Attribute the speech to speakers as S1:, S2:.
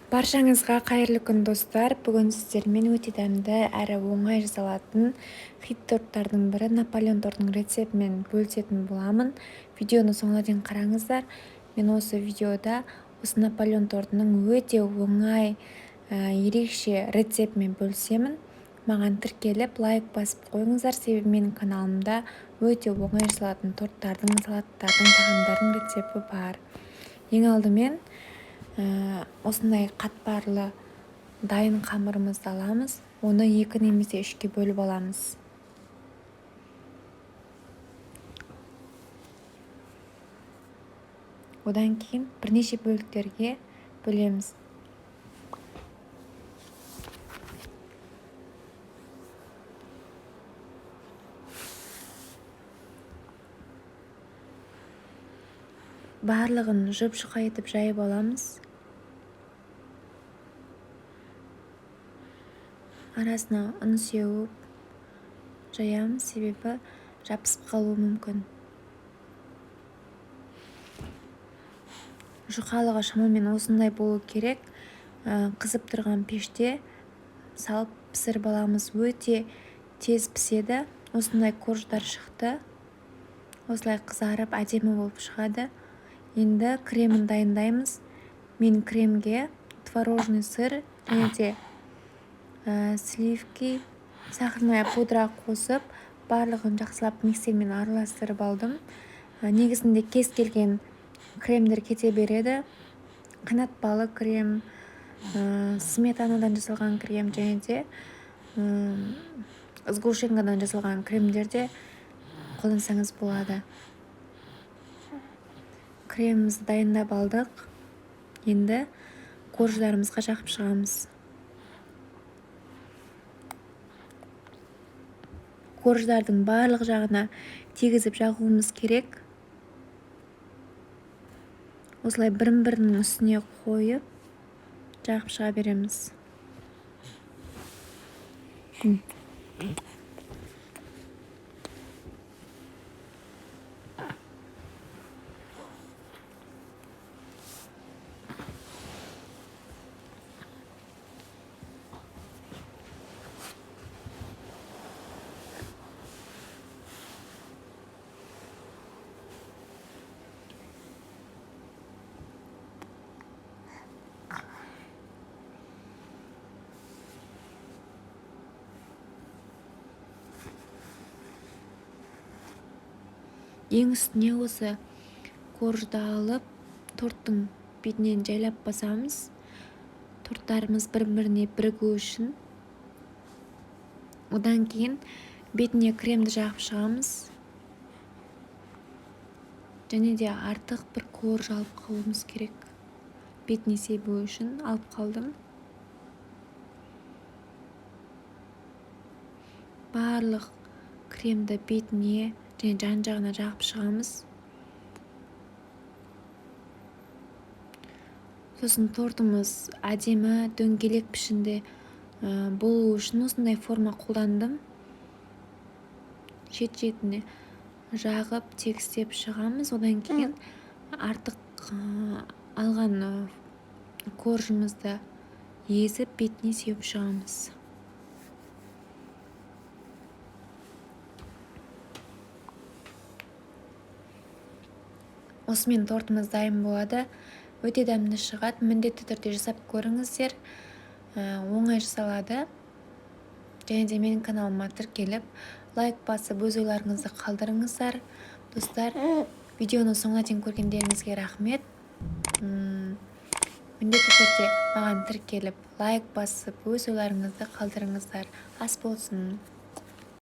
S1: Баршаңызға қайырлы күн достар. Бүгін сіздермен өте дәмді әрі оңай жасалатын хит торттардың бірі Наполеон тортының рецептімен бөлісетін боламын. Видеоны соңына дейін қараңыздар. Мен осы видеода осы Наполеон тортының өте оңай, ерекше рецептімен бөлісемін. Маған тіркеліп лайк басып қойыңыздар, себебі менің каналымда өте оңай жасалатын торттардың, салаттардың, тағамдардың рецепті бар. Ең алдымен осындай қатпарлы дайын қамырымызды аламыз. Оны 2 немесе 3-ке бөліп аламыз. Одан кейін бірнеше бөліктерге бөлеміз. Барлығын жұп-жұқа етіп жайып аламыз. Арасына ұн сеуіп жаямыз, себебі жабысып қалуы мүмкін. Жұқалығы шамамен осындай болу керек. Қызып тұрған пеште салып пісіріп аламыз. Өте тез піседі. Осындай корждар шықты. Осылай қызарып әдемі болып шығады. Енді кремін дайындаймыз. Мен кремге творожный сыр және де сливки, сахарная пудра қосып, барлығын жақсылап миксермен араластырып алдым. Негізінде кез келген кремдер кете береді. Қанатпалы крем, сметанадан жасалған крем және де сгущенкадан жасалған кремдерде қолдансаңыз болады. Кремімізді дайындап алдық. Енді корждарымызға жақып шығамыз. Корждардың барлық жағына тегізіп жағуымыз керек. Осылай бірін-бірінің үстіне қойып жағып шыға береміз. Ең үстіне осы коржды алып, торттың бетінен жайлап басамыз. Торттарымыз бір-біріне бірігу үшін. Одан кейін бетіне кремді жағып шығамыз. Және де артық бір корж алып қалуымыз керек. Бетіне себу үшін алып қалдым. Барлық кремді бетіне және жан-жағына жағып шығамыз. Сосын тортымыз әдемі дөңгелек пішінде болу үшін осындай форма қолдандым. Шет-шетіне жағып тегістеп шығамыз. Одан кейін артық алған коржымызды езіп бетіне сеуіп шығамыз. Осымен тортымыз дайын болады. Өте дәмді шығады. Міндетті түрде жасап көріңіздер. Оңай жасалады. Және де менің каналыма тіркеліп, лайк басып, өз ойларыңызды қалдырыңыздар. Достар, видеоны соңына дейін көргендеріңізге рахмет. Міндетті түрде маған тіркеліп, лайк басып, өз ойларыңызды қалдырыңыздар. Ас болсын.